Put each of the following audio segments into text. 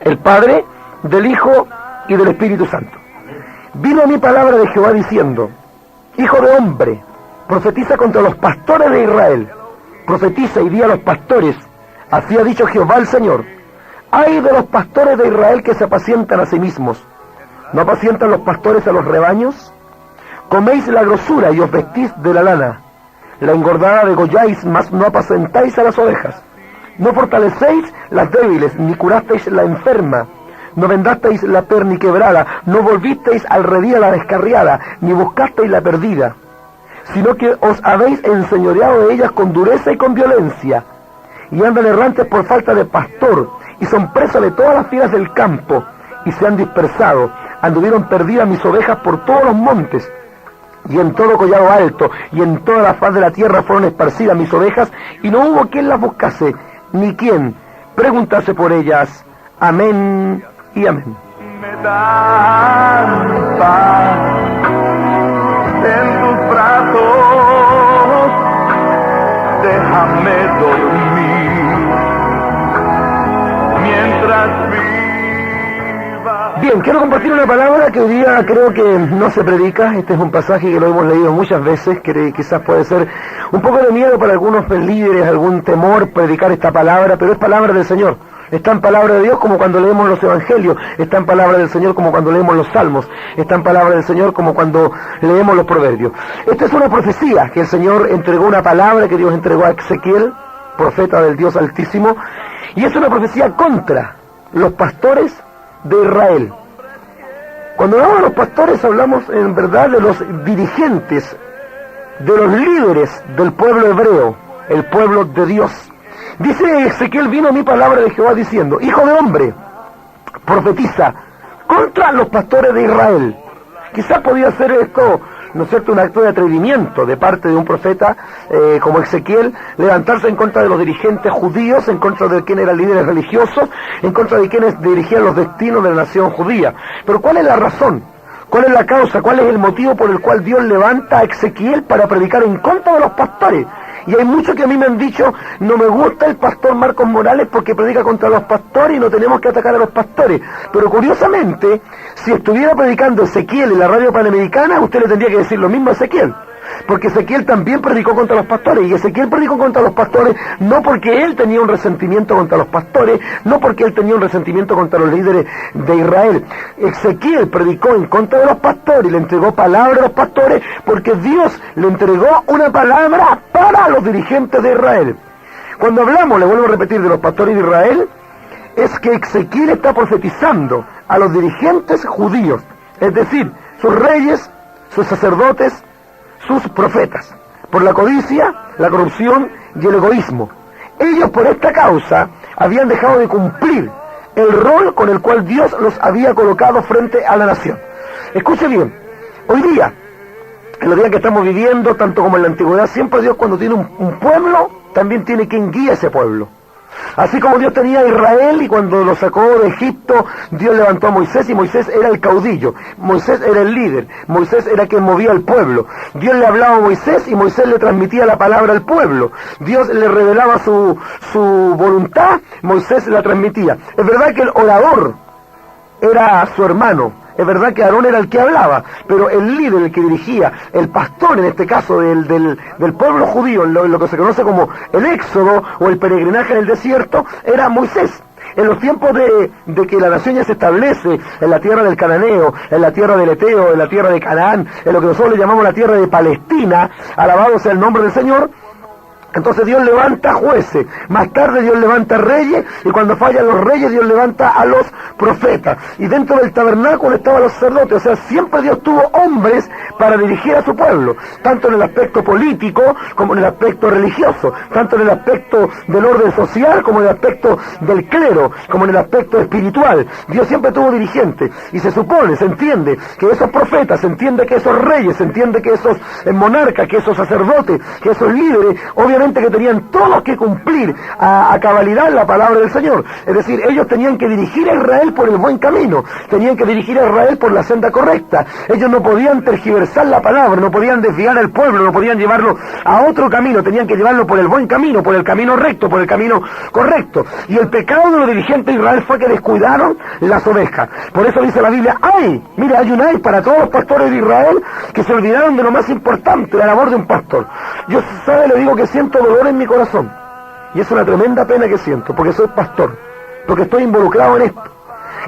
el Padre, del Hijo y del Espíritu Santo. Vino a mí palabra de Jehová diciendo: Hijo de hombre, profetiza contra los pastores de Israel. Profetiza y di a los pastores: así ha dicho Jehová el Señor. Ay de los pastores de Israel que se apacientan a sí mismos. ¿No apacientan los pastores a los rebaños? Coméis la grosura y os vestís de la lana. La engordada degolláis, mas no apacentáis a las ovejas. No fortalecéis las débiles, ni curasteis la enferma. No vendasteis la perniquebrada, no volvisteis al redil a la descarriada, ni buscasteis la perdida, sino que os habéis enseñoreado de ellas con dureza y con violencia, y andan errantes por falta de pastor, y son presas de todas las fieras del campo, y se han dispersado. Anduvieron perdidas mis ovejas por todos los montes, y en todo collado alto, y en toda la faz de la tierra fueron esparcidas mis ovejas, y no hubo quien las buscase, ni quien preguntase por ellas. Amén y amén. Me dan paz en tus brazos, déjame dormir mientras viva. Bien, quiero compartir una palabra que hoy día creo que no se predica. Este es un pasaje que lo hemos leído muchas veces, que quizás puede ser un poco de miedo para algunos líderes, algún temor predicar esta palabra, pero es palabra del Señor. Está en palabra de Dios como cuando leemos los evangelios, está en palabra del Señor como cuando leemos los salmos, está en palabra del Señor como cuando leemos los proverbios. Esta es una profecía que el Señor entregó, una palabra que Dios entregó a Ezequiel, profeta del Dios Altísimo, y es una profecía contra los pastores de Israel. Cuando hablamos de los pastores hablamos en verdad de los dirigentes, de los líderes del pueblo hebreo, el pueblo de Dios. Dice Ezequiel: vino a mí palabra de Jehová diciendo: Hijo de hombre, profetiza contra los pastores de Israel. Quizás podía ser esto, ¿no es cierto?, un acto de atrevimiento de parte de un profeta como Ezequiel, levantarse en contra de los dirigentes judíos, en contra de quienes eran líderes religiosos, en contra de quienes dirigían los destinos de la nación judía. Pero ¿cuál es la razón? ¿Cuál es la causa? ¿Cuál es el motivo por el cual Dios levanta a Ezequiel para predicar en contra de los pastores? Y hay muchos que a mí me han dicho: no me gusta el pastor Marcos Morales porque predica contra los pastores y no tenemos que atacar a los pastores. Pero curiosamente, si estuviera predicando Ezequiel en la radio Panamericana, usted le tendría que decir lo mismo a Ezequiel. Porque Ezequiel también predicó contra los pastores, y Ezequiel predicó contra los pastores no porque él tenía un resentimiento contra los pastores, no porque él tenía un resentimiento contra los líderes de Israel. Ezequiel predicó en contra de los pastores y le entregó palabra a los pastores porque Dios le entregó una palabra para los dirigentes de Israel. Cuando hablamos, le vuelvo a repetir, de los pastores de Israel, es que Ezequiel está profetizando a los dirigentes judíos, es decir, sus reyes, sus sacerdotes, sus profetas, por la codicia, la corrupción y el egoísmo. Ellos, por esta causa, habían dejado de cumplir el rol con el cual Dios los había colocado frente a la nación. Escuche bien, hoy día, en los días que estamos viviendo, tanto como en la antigüedad, siempre Dios, cuando tiene un pueblo, también tiene quien guía ese pueblo. Así como Dios tenía a Israel, y cuando lo sacó de Egipto, Dios levantó a Moisés, y Moisés era el caudillo, Moisés era el líder, Moisés era quien movía al pueblo. Dios le hablaba a Moisés y Moisés le transmitía la palabra al pueblo. Dios le revelaba su voluntad, Moisés la transmitía. Es verdad que el orador era su hermano, es verdad que Aarón era el que hablaba, pero el líder, el que dirigía, el pastor en este caso del pueblo judío, lo que se conoce como el éxodo o el peregrinaje en el desierto, era Moisés. En los tiempos de que la nación ya se establece en la tierra del Cananeo, en la tierra del Eteo, en la tierra de Canaán, en lo que nosotros le llamamos la tierra de Palestina, alabado sea el nombre del Señor, entonces Dios levanta jueces, más tarde Dios levanta reyes, y cuando fallan los reyes Dios levanta a los profetas. Y dentro del tabernáculo estaban los sacerdotes, o sea, siempre Dios tuvo hombres para dirigir a su pueblo, tanto en el aspecto político como en el aspecto religioso, tanto en el aspecto del orden social como en el aspecto del clero, como en el aspecto espiritual. Dios siempre tuvo dirigentes, y se supone, se entiende que esos profetas, se entiende que esos reyes, se entiende que esos monarcas, que esos sacerdotes, que esos líderes, obviamente simplemente que tenían todos que cumplir a cabalidad la palabra del Señor. Es decir, ellos tenían que dirigir a Israel por el buen camino, tenían que dirigir a Israel por la senda correcta. Ellos no podían tergiversar la palabra, no podían desviar al pueblo, no podían llevarlo a otro camino, tenían que llevarlo por el buen camino, por el camino recto, por el camino correcto. Y el pecado de los dirigentes de Israel fue que descuidaron las ovejas. Por eso dice la Biblia, ¡ay! Mira, hay un ay para todos los pastores de Israel que se olvidaron de lo más importante, la labor de un pastor. Yo, ¿sabe? Le digo que siento dolor en mi corazón. Y es una tremenda pena que siento, porque soy pastor, porque estoy involucrado en esto.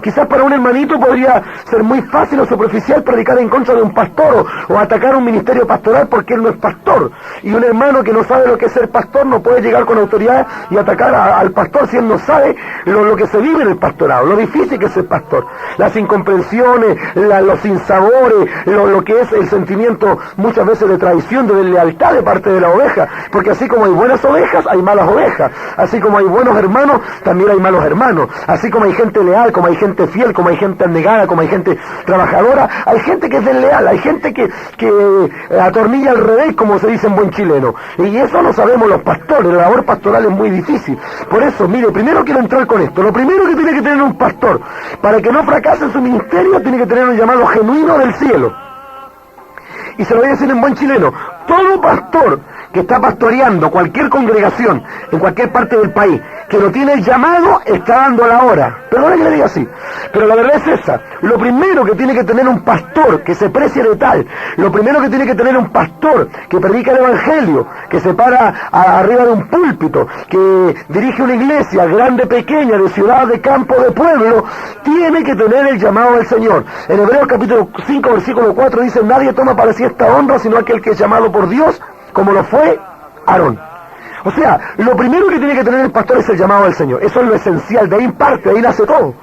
Quizás para un hermanito podría ser muy fácil o superficial predicar en contra de un pastor o atacar un ministerio pastoral porque él no es pastor. Y un hermano que no sabe lo que es ser pastor no puede llegar con autoridad y atacar al pastor si él no sabe lo que se vive en el pastorado, lo difícil que es ser pastor. Las incomprensiones, los sinsabores, lo que es el sentimiento muchas veces de traición, de deslealtad de parte de la oveja. Porque así como hay buenas ovejas, hay malas ovejas. Así como hay buenos hermanos, también hay malos hermanos. Así como hay gente leal, como hay gente fiel, como hay gente abnegada, como hay gente trabajadora, hay gente que es desleal, hay gente que atornilla al revés, como se dice en buen chileno. Y eso lo sabemos los pastores, la labor pastoral es muy difícil. Por eso, mire, primero quiero entrar con esto. Lo primero que tiene que tener un pastor, para que no fracase en su ministerio, tiene que tener un llamado genuino del cielo. Y se lo voy a decir en buen chileno, todo pastor que está pastoreando cualquier congregación en cualquier parte del país, que no tiene el llamado, está dando la hora. Perdón que le diga así, pero la verdad es esa. Lo primero que tiene que tener un pastor que se precie de tal, lo primero que tiene que tener un pastor que predica el evangelio, que se para arriba de un púlpito, que dirige una iglesia grande, pequeña, de ciudad, de campo, de pueblo, tiene que tener el llamado del Señor. En Hebreos capítulo 5, versículo 4 dice, nadie toma para sí esta honra, sino aquel que es llamado por Dios, como lo fue Aarón. O sea, lo primero que tiene que tener el pastor es el llamado del Señor. Eso es lo esencial, de ahí parte, de ahí nace todo.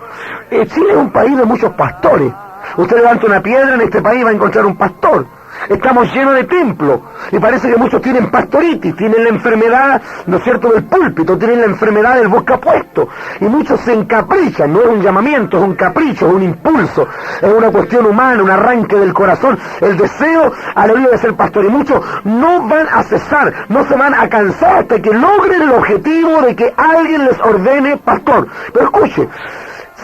Chile es un país de muchos pastores. Usted levanta una piedra en este país y va a encontrar un pastor. Estamos llenos de templos y parece que muchos tienen pastoritis, tienen la enfermedad, ¿no es cierto?, del púlpito, tienen la enfermedad del bosque apuesto y muchos se encaprichan. No es un llamamiento, es un capricho, es un impulso, es una cuestión humana, un arranque del corazón, el deseo, aleluya, de ser pastor. Y muchos no van a cesar, no se van a cansar hasta que logren el objetivo de que alguien les ordene pastor. Pero escuche,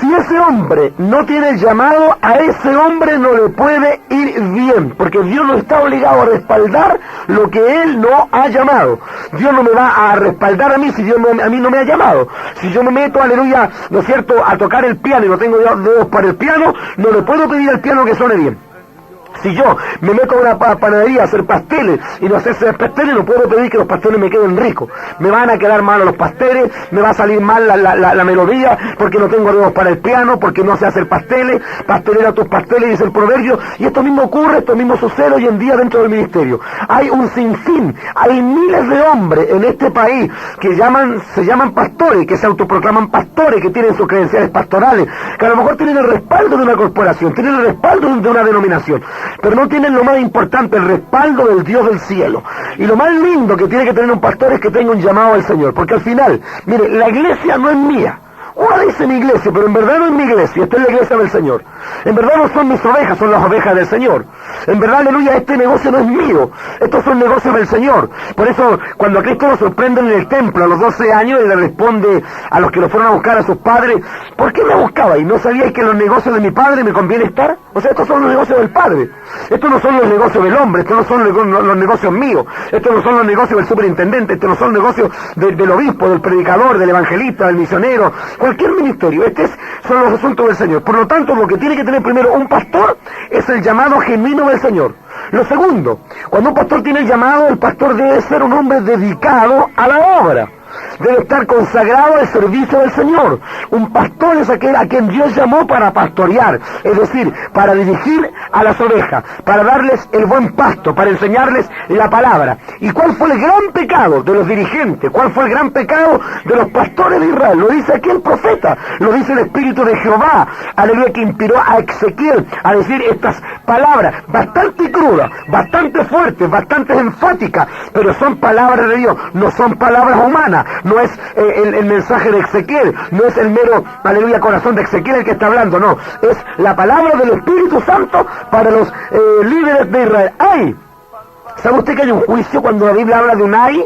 si ese hombre no tiene el llamado, a ese hombre no le puede ir bien, porque Dios no está obligado a respaldar lo que Él no ha llamado. Dios no me va a respaldar a mí si Dios a mí no me ha llamado. Si yo me meto, aleluya, ¿no es cierto?, a tocar el piano y no tengo dedos para el piano, no le puedo pedir al piano que suene bien. Si yo me meto a una panadería a hacer pasteles y no sé hacer pasteles, no puedo pedir que los pasteles me queden ricos. Me van a quedar malos los pasteles, me va a salir mal la melodía, porque no tengo dedos para el piano, porque no sé hacer pasteles. Pastelera tus pasteles, dice el proverbio. Y esto mismo ocurre, esto mismo sucede hoy en día dentro del ministerio. Hay un sinfín, hay miles de hombres en este país que se llaman pastores, que se autoproclaman pastores, que tienen sus credenciales pastorales, que a lo mejor tienen el respaldo de una corporación, tienen el respaldo de una denominación, pero no tienen lo más importante, el respaldo del Dios del cielo. Y lo más lindo que tiene que tener un pastor es que tenga un llamado al Señor, porque al final, mire, la iglesia no es mía. Uno dice mi iglesia, pero en verdad no es mi iglesia, esta es la iglesia del Señor. En verdad no son mis ovejas, son las ovejas del Señor. En verdad, aleluya, este negocio no es mío, estos son negocios del Señor. Por eso, cuando a Cristo lo sorprenden en el templo a los 12 años, Él le responde a los que lo fueron a buscar a sus padres, ¿por qué me buscaba? ¿Y no sabíais que en los negocios de mi padre me conviene estar? O sea, estos son los negocios del Padre. Estos no son los negocios del hombre, estos no son los negocios míos, estos no son los negocios del superintendente, estos no son los negocios del obispo, del predicador, del evangelista, del misionero, cualquier ministerio. Son los asuntos del Señor. Por lo tanto, lo que tiene que tener primero un pastor es el llamado genuino del Señor. Lo segundo, cuando un pastor tiene el llamado, el pastor debe ser un hombre dedicado a la obra. Debe estar consagrado al servicio del Señor. Un pastor es aquel a quien Dios llamó para pastorear, es decir, para dirigir a las ovejas, para darles el buen pasto, para enseñarles la palabra. ¿Y cuál fue el gran pecado de los dirigentes? ¿Cuál fue el gran pecado de los pastores de Israel? Lo dice aquí el profeta, lo dice el Espíritu de Jehová, aleluya, que inspiró a Ezequiel a decir estas palabras bastante crudas, bastante fuertes, bastante enfáticas, pero son palabras de Dios, no son palabras humanas. No es el mensaje de Ezequiel, no es el mero, aleluya, corazón de Ezequiel el que está hablando, no. Es la palabra del Espíritu Santo para los líderes de Israel. ¡Ay! ¿Sabe usted que hay un juicio cuando la Biblia habla de un ay?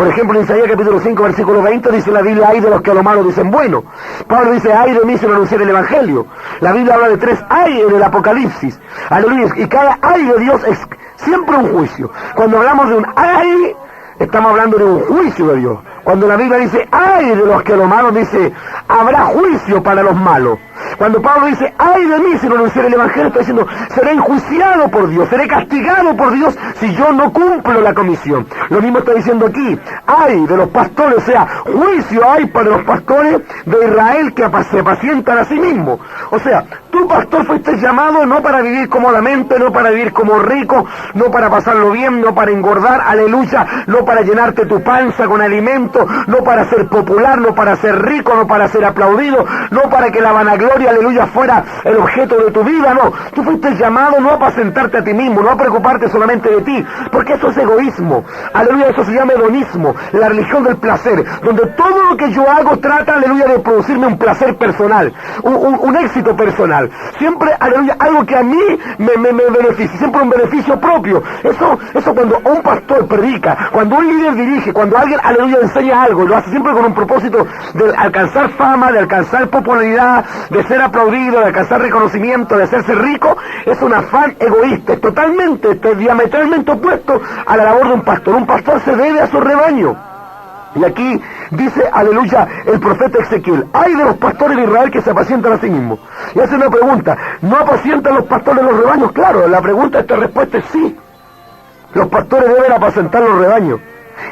Por ejemplo, en Isaías capítulo 5, versículo 20, dice la Biblia, ay de los que a lo malo dicen bueno. Pablo dice, ay de mí si no anunciar el Evangelio. La Biblia habla de 3 ay en el Apocalipsis. Aleluya. Y cada ay de Dios es siempre un juicio. Cuando hablamos de un ay, estamos hablando de un juicio de Dios. Cuando la Biblia dice, ay de los que a lo malo, dice, habrá juicio para los malos. Cuando Pablo dice, ay de mí si no anunciar el Evangelio, está diciendo, seré enjuiciado por Dios, seré castigado por Dios si yo no cumplo la comisión. Lo mismo está diciendo aquí, ay de los pastores, o sea, juicio hay para los pastores de Israel que se apacientan a sí mismos. O sea, tú pastor fuiste llamado no para vivir cómodamente, no para vivir como rico, no para pasarlo bien, no para engordar, aleluya, no para llenarte tu panza con alimento, no para ser popular, no para ser rico, no para ser aplaudido, no para que la vanagloria, aleluya, fuera el objeto de tu vida, no. Tú fuiste llamado no a apacentarte a ti mismo, no a preocuparte solamente de ti, porque eso es egoísmo. Aleluya, eso se llama hedonismo, la religión del placer, donde todo lo que yo hago trata, aleluya, de producirme un placer personal, un éxito personal. Siempre, aleluya, algo que a mí me beneficie, siempre un beneficio propio. Eso cuando un pastor predica, cuando un líder dirige, cuando alguien, aleluya, enseña algo, lo hace siempre con un propósito de alcanzar fama, de alcanzar popularidad, de ser aplaudido, de alcanzar reconocimiento, de hacerse rico, es un afán egoísta, es totalmente, diametralmente opuesto a la labor de un pastor. Un pastor se debe a su rebaño. Y aquí dice, aleluya, el profeta Ezequiel, ay de los pastores de Israel que se apacientan a sí mismos. Y hace una pregunta, ¿no apacientan los pastores los rebaños? Claro, la pregunta, esta respuesta es sí. Los pastores deben apacentar los rebaños.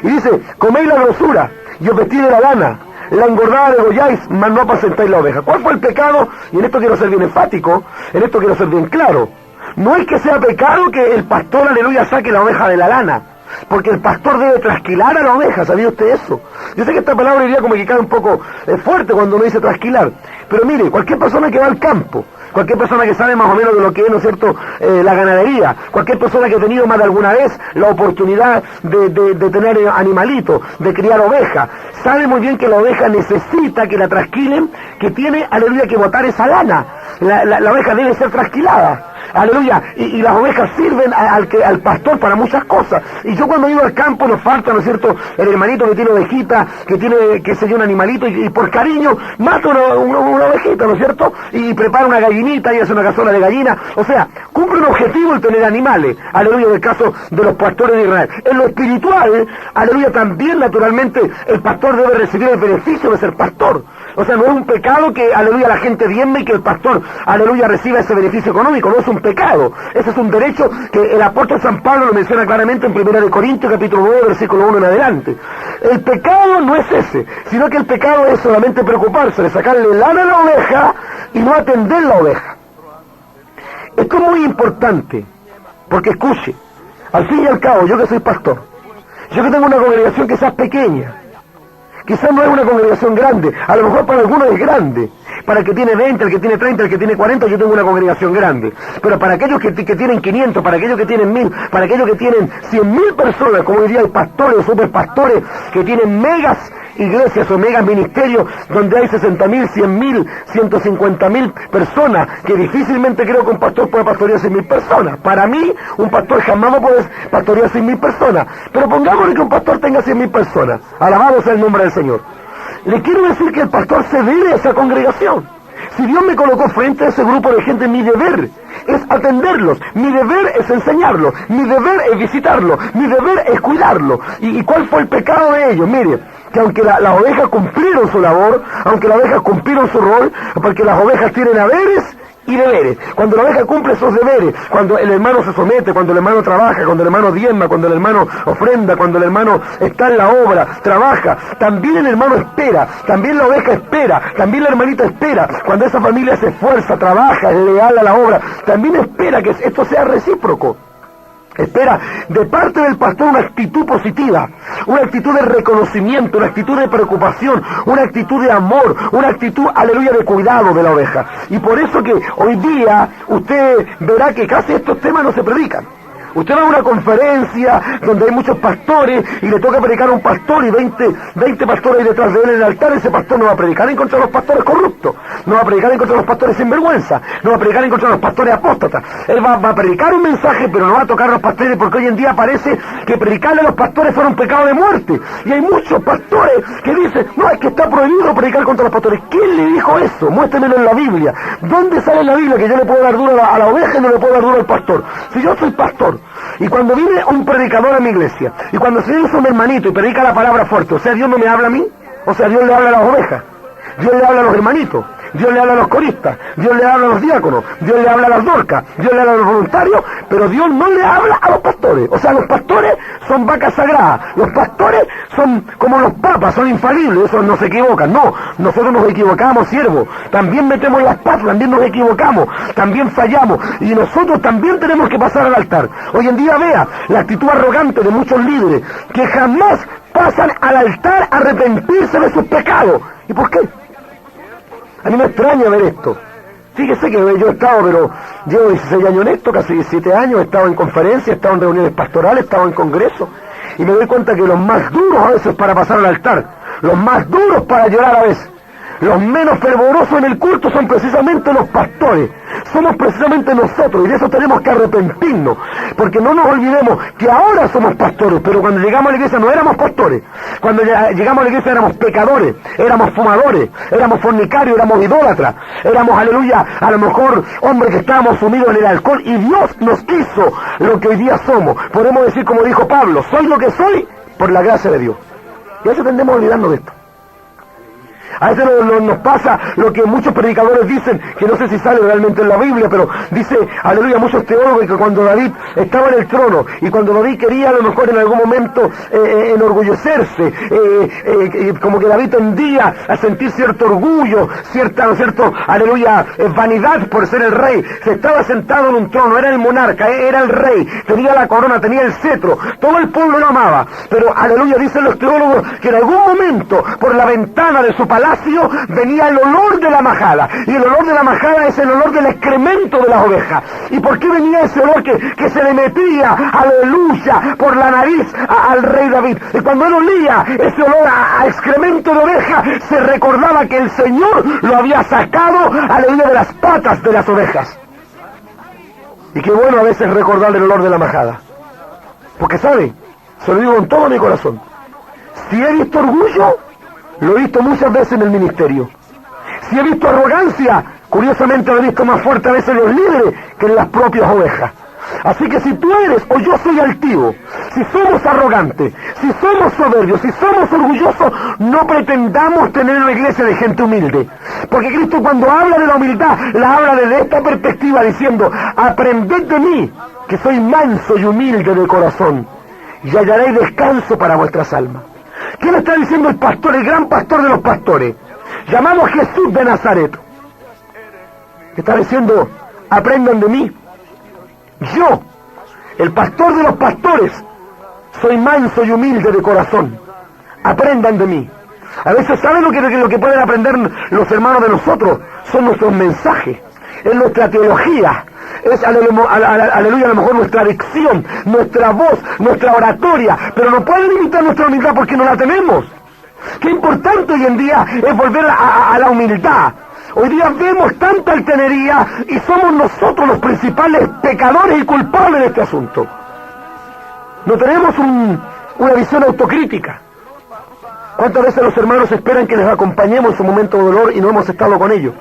Y dice, coméis la grosura y os vestís de la lana, la engordada degolláis, mas no apacentáis la oveja. ¿Cuál fue el pecado? Y en esto quiero ser bien enfático, en esto quiero ser bien claro. No es que sea pecado que el pastor, aleluya, saque la oveja de la lana, porque el pastor debe trasquilar a la oveja. ¿Sabía usted eso? Yo sé que esta palabra iría como que cae un poco fuerte cuando uno dice trasquilar, pero mire, cualquier persona que va al campo, cualquier persona que sabe más o menos de lo que es, ¿no es cierto?, la ganadería, cualquier persona que ha tenido más de alguna vez la oportunidad de tener animalitos, de criar ovejas, sabe muy bien que la oveja necesita que la trasquilen, que tiene, aleluya, que botar esa lana. La oveja debe ser trasquilada. Aleluya, y las ovejas sirven al pastor para muchas cosas. Y yo cuando iba al campo nos falta, ¿no es cierto?, el hermanito que tiene ovejita, que tiene, qué sé yo, un animalito, y por cariño mata una ovejita, ¿no es cierto?, y prepara una gallinita y hace una cazuela de gallina. O sea, cumple un objetivo el tener animales, aleluya, en el caso de los pastores de Israel. En lo espiritual, aleluya, también naturalmente el pastor debe recibir el beneficio de ser pastor. O sea, no es un pecado que, aleluya, la gente diezme y que el pastor, aleluya, reciba ese beneficio económico. No es un pecado. Ese es un derecho que el apóstol San Pablo lo menciona claramente en 1 Corintios, capítulo 9, versículo 1 en adelante. El pecado no es ese, sino que el pecado es solamente preocuparse de sacarle lana a la oveja y no atender la oveja. Esto es muy importante, porque escuche, al fin y al cabo, yo que soy pastor, yo que tengo una congregación quizás pequeña, quizás no es una congregación grande, a lo mejor para algunos es grande, para el que tiene 20, el que tiene 30, el que tiene 40, yo tengo una congregación grande, pero para aquellos que tienen 500, para aquellos que tienen 1000, para aquellos que tienen 100.000 personas, como hoy día hay pastores o superpastores que tienen megas iglesias o megas ministerios donde hay 60.000, 100.000, 150.000 personas, que difícilmente creo que un pastor pueda pastorear 100.000 personas. Para mí, un pastor jamás va a poder pastorear 100.000 personas, pero pongámosle que un pastor tenga 100.000 personas. Alabado sea el nombre del Señor. Le quiero decir que el pastor se debe a esa congregación. Si Dios me colocó frente a ese grupo de gente, mi deber es atenderlos, mi deber es enseñarlos, mi deber es visitarlos, mi deber es cuidarlos. ¿Y cuál fue el pecado de ellos? Mire, que aunque las ovejas cumplieron su labor, aunque las ovejas cumplieron su rol, porque las ovejas tienen haberes y deberes. Cuando la oveja cumple esos deberes, cuando el hermano se somete, cuando el hermano trabaja, cuando el hermano diezma, cuando el hermano ofrenda, cuando el hermano está en la obra, trabaja, también el hermano espera, también la oveja espera, también la hermanita espera. Cuando esa familia se esfuerza, trabaja, es leal a la obra, también espera que esto sea recíproco. Espera de parte del pastor una actitud positiva, una actitud de reconocimiento, una actitud de preocupación, una actitud de amor, una actitud, aleluya, de cuidado de la oveja. Y por eso que hoy día usted verá que casi estos temas no se predican. Usted va a una conferencia donde hay muchos pastores y le toca predicar a un pastor y 20 pastores detrás de él en el altar. Ese pastor no va a predicar en contra de los pastores corruptos, no va a predicar en contra de los pastores sinvergüenza, no va a predicar en contra de los pastores apóstatas. apóstata. Él va a predicar un mensaje, pero no va a tocar a los pastores, porque hoy en día parece que predicarle a los pastores fuera un pecado de muerte. Y hay muchos pastores que dicen, no, es que está prohibido predicar contra los pastores. ¿Quién le dijo eso? Muéstremelo en la Biblia. ¿Dónde sale en la Biblia que yo le puedo dar duro a la oveja y no le puedo dar duro al pastor? Si yo soy pastor, y cuando viene un predicador a mi iglesia, y cuando se dice un hermanito y predica la palabra fuerte, o sea, Dios no me habla a mí, o sea, Dios le habla a las ovejas, Dios le habla a los hermanitos, Dios le habla a los coristas, Dios le habla a los diáconos, Dios le habla a las dorcas, Dios le habla a los voluntarios, pero Dios no le habla a los pastores. O sea, los pastores son vacas sagradas, los pastores son como los papas, son infalibles, esos no se equivocan. No, nosotros nos equivocamos, siervos, también metemos las patas, también nos equivocamos, también fallamos, y nosotros también tenemos que pasar al altar. Hoy en día vea la actitud arrogante de muchos líderes, que jamás pasan al altar a arrepentirse de sus pecados. ¿Y por qué? A mí me extraña ver esto. Fíjese que yo he estado, pero llevo 16 años en esto, casi 17 años, he estado en conferencias, he estado en reuniones pastorales, he estado en congresos, y me doy cuenta que los más duros a veces para pasar al altar, los más duros para llorar a veces, los menos fervorosos en el culto son precisamente los pastores, somos precisamente nosotros, y de eso tenemos que arrepentirnos, porque no nos olvidemos que ahora somos pastores, pero cuando llegamos a la iglesia no éramos pastores, cuando llegamos a la iglesia éramos pecadores, éramos fumadores, éramos fornicarios, éramos idólatras, éramos, aleluya, a lo mejor hombres que estábamos sumidos en el alcohol, y Dios nos hizo lo que hoy día somos. Podemos decir como dijo Pablo, soy lo que soy por la gracia de Dios, y a veces tendemos a olvidarnos de esto. A veces nos pasa lo que muchos predicadores dicen, que no sé si sale realmente en la Biblia, pero dice, aleluya, muchos teólogos, que cuando David estaba en el trono, y cuando David quería a lo mejor en algún momento enorgullecerse, como que David tendía a sentir cierto orgullo, cierto, aleluya, vanidad por ser el rey. Se estaba sentado en un trono, era el monarca, era el rey, tenía la corona, tenía el cetro, todo el pueblo lo amaba, pero aleluya, dicen los teólogos que en algún momento, por la ventana de su palacio, venía el olor de la majada, y el olor de la majada es el olor del excremento de las ovejas. ¿Y por qué venía ese olor que se le metía, aleluya, por la nariz al rey David? Y cuando él olía ese olor a excremento de oveja, se recordaba que el Señor lo había sacado, aleluya, de las patas de las ovejas. Y qué bueno a veces recordar el olor de la majada, porque sabe, se lo digo con todo mi corazón, si he visto orgullo, lo he visto muchas veces en el ministerio. Si he visto arrogancia, curiosamente lo he visto más fuerte a veces en los líderes que en las propias ovejas. Así que si tú eres o yo soy altivo, si somos arrogantes, si somos soberbios, si somos orgullosos, no pretendamos tener una iglesia de gente humilde. Porque Cristo cuando habla de la humildad, la habla desde esta perspectiva diciendo, aprended de mí, que soy manso y humilde de corazón, y hallaréis descanso para vuestras almas. ¿Qué le está diciendo el pastor, el gran pastor de los pastores? Llamado Jesús de Nazaret. Está diciendo, aprendan de mí. Yo, el pastor de los pastores, soy manso y humilde de corazón. Aprendan de mí. A veces, ¿saben lo que pueden aprender los hermanos de nosotros? Son nuestros mensajes, es nuestra teología, es aleluya, a lo mejor nuestra dicción, nuestra voz, nuestra oratoria, pero no pueden imitar nuestra humildad porque no la tenemos. Qué importante hoy en día es volver a la humildad. Hoy día vemos tanta altanería y somos nosotros los principales pecadores y culpables de este asunto. No tenemos una visión autocrítica. ¿Cuántas veces los hermanos esperan que les acompañemos en su momento de dolor y no hemos estado con ellos?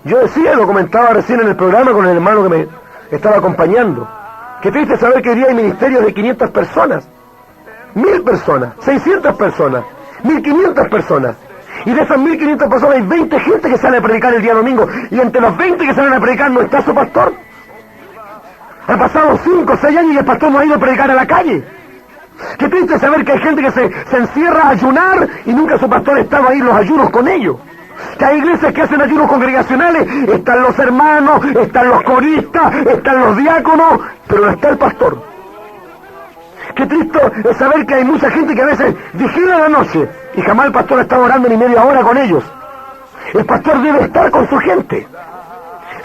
Yo decía, lo comentaba recién en el programa con el hermano que me estaba acompañando, qué triste saber que hoy día hay ministerios de 500 personas, 1000 personas, 600 personas, 1500 personas, y de esas 1500 personas hay 20 gente que sale a predicar el día domingo, y entre los 20 que salen a predicar no está su pastor. Han pasado 5 o 6 años y el pastor no ha ido a predicar a la calle. Qué triste saber que hay gente que se encierra a ayunar y nunca su pastor estaba ahí en los ayunos con ellos. Que hay iglesias que hacen ayunos congregacionales, están los hermanos, están los coristas, están los diáconos, pero no está el pastor. Qué triste es saber que hay mucha gente que a veces vigila la noche y jamás el pastor está orando ni media hora con ellos. El pastor debe estar con su gente.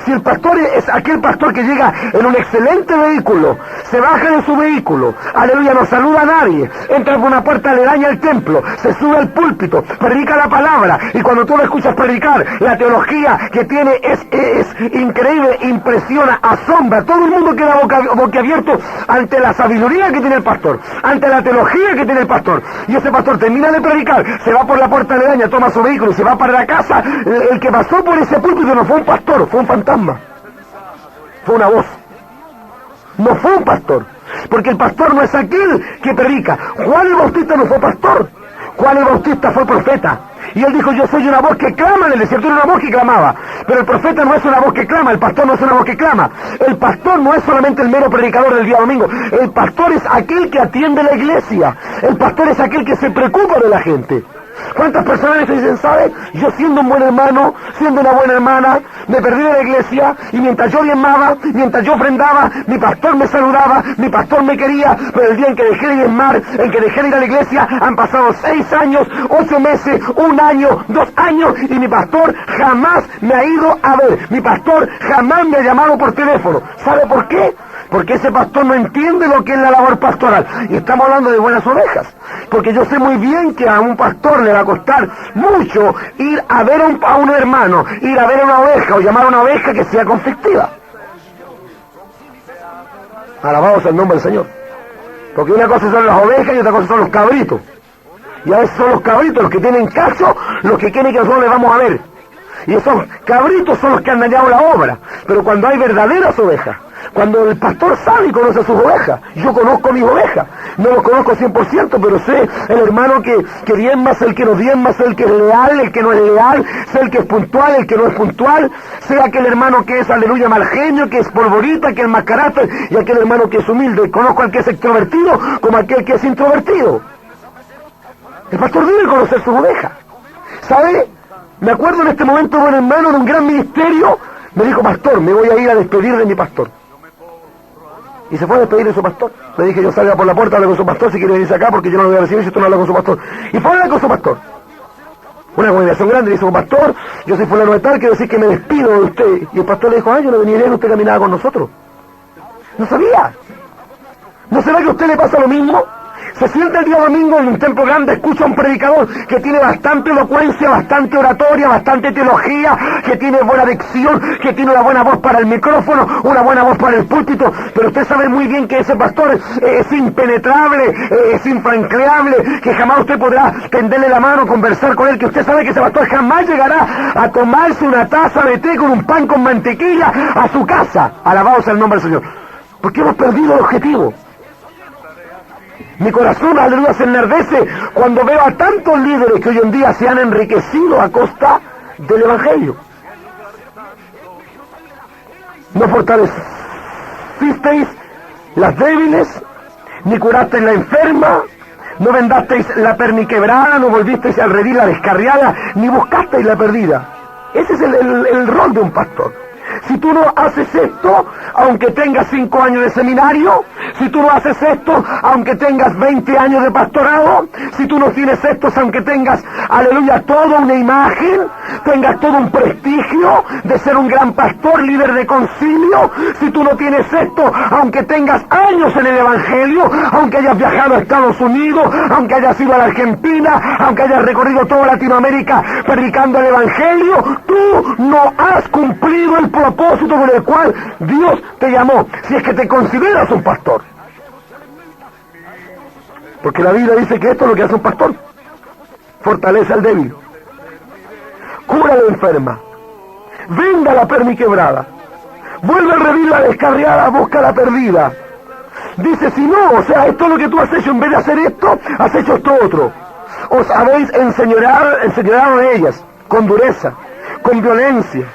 Si el pastor es aquel pastor que llega en un excelente vehículo, se baja de su vehículo, aleluya, no saluda a nadie, entra por una puerta aledaña al templo, se sube al púlpito, predica la palabra, y cuando tú lo escuchas predicar, la teología que tiene es increíble, impresiona, asombra, todo el mundo queda boquiabierto ante la sabiduría que tiene el pastor, ante la teología que tiene el pastor, y ese pastor termina de predicar, se va por la puerta aledaña, toma su vehículo y se va para la casa. El que pasó por ese púlpito no fue un pastor, fue un fantasma, fue una voz, no fue un pastor, porque el pastor no es aquel que predica. Juan el Bautista no fue pastor, Juan el Bautista fue profeta, y él dijo: yo soy una voz que clama en el desierto. Era una voz que clamaba, pero el profeta no es una voz que clama, el pastor no es una voz que clama, el pastor no es solamente el mero predicador del día domingo, el pastor es aquel que atiende la iglesia, el pastor es aquel que se preocupa de la gente. ¿Cuántas personas me dicen: sabe, yo siendo un buen hermano, siendo una buena hermana, me perdí de la iglesia, y mientras yo diezmaba, mientras yo ofrendaba, mi pastor me saludaba, mi pastor me quería, pero el día en que dejé de diezmar, en que dejé de ir a la iglesia, han pasado 6 años, 8 meses, 1 año, 2 años, y mi pastor jamás me ha ido a ver, mi pastor jamás me ha llamado por teléfono. ¿Sabe por qué? Porque ese pastor no entiende lo que es la labor pastoral. Y estamos hablando de buenas ovejas. Porque yo sé muy bien que a un pastor le va a costar mucho ir a ver a un hermano, ir a ver a una oveja o llamar a una oveja que sea conflictiva. Alabados el nombre del Señor. Porque una cosa son las ovejas y otra cosa son los cabritos. Y a veces son los cabritos los que tienen caso, los que quieren que nosotros les vamos a ver. Y esos cabritos son los que han dañado la obra. Pero cuando hay verdaderas ovejas, cuando el pastor sabe y conoce a sus ovejas, yo conozco mis ovejas, no los conozco 100%, pero sé el hermano que diezma, sé el que no diezma, sé el que es leal, el que no es leal, sé el que es puntual, el que no es puntual, sé aquel hermano que es, aleluya, mal genio, que es polvorita, que es más carácter, y aquel hermano que es humilde. Conozco al que es extrovertido como aquel que es introvertido. El pastor debe conocer sus ovejas. ¿Sabe? Me acuerdo en este momento de un hermano de un gran ministerio, me dijo: pastor, me voy a ir a despedir de mi pastor. Y se fue a despedir de su pastor. Le dije: yo salga por la puerta, habla con su pastor si quiere venirse acá, porque yo no lo voy a recibir si usted no habla con su pastor. Y fue a hablar con su pastor. Una congregación grande, le dijo: pastor, yo soy fulano de tal, quiero decir que me despido de usted. Y el pastor le dijo: yo no venía bien, usted caminaba con nosotros. No sabía. ¿No será que a usted le pasa lo mismo? Se sienta el día domingo en un templo grande, escucha a un predicador que tiene bastante elocuencia, bastante oratoria, bastante teología, que tiene buena dicción, que tiene una buena voz para el micrófono, una buena voz para el púlpito, pero usted sabe muy bien que ese pastor es impenetrable, es infranqueable, que jamás usted podrá tenderle la mano, conversar con él, que usted sabe que ese pastor jamás llegará a tomarse una taza de té con un pan con mantequilla a su casa. Alabado sea el nombre del Señor. Porque hemos perdido el objetivo. Mi corazón, aleluya, se enardece cuando veo a tantos líderes que hoy en día se han enriquecido a costa del Evangelio. No fortalecisteis las débiles, ni curasteis la enferma, no vendasteis la perniquebrada, no volvisteis al redil la descarriada, ni buscasteis la perdida. Ese es el rol de un pastor. Si tú no haces esto, aunque tengas 5 años de seminario, si tú no haces esto, aunque tengas 20 años de pastorado, si tú no tienes esto, aunque tengas, aleluya, toda una imagen, tengas todo un prestigio de ser un gran pastor, líder de concilio, si tú no tienes esto, aunque tengas años en el Evangelio, aunque hayas viajado a Estados Unidos, aunque hayas ido a la Argentina, aunque hayas recorrido toda Latinoamérica predicando el Evangelio, tú no has cumplido el propósito con el cual Dios te llamó, si es que te consideras un pastor. Porque la Biblia dice que esto es lo que hace un pastor: fortalece al débil, cura a la enferma, venda la perniquebrada, vuelve a revivir la descarriada, busca la perdida. Dice: si no, o sea, esto es lo que tú has hecho, en vez de hacer esto, has hecho esto otro. Os habéis enseñoreado de ellas, con dureza, con violencia.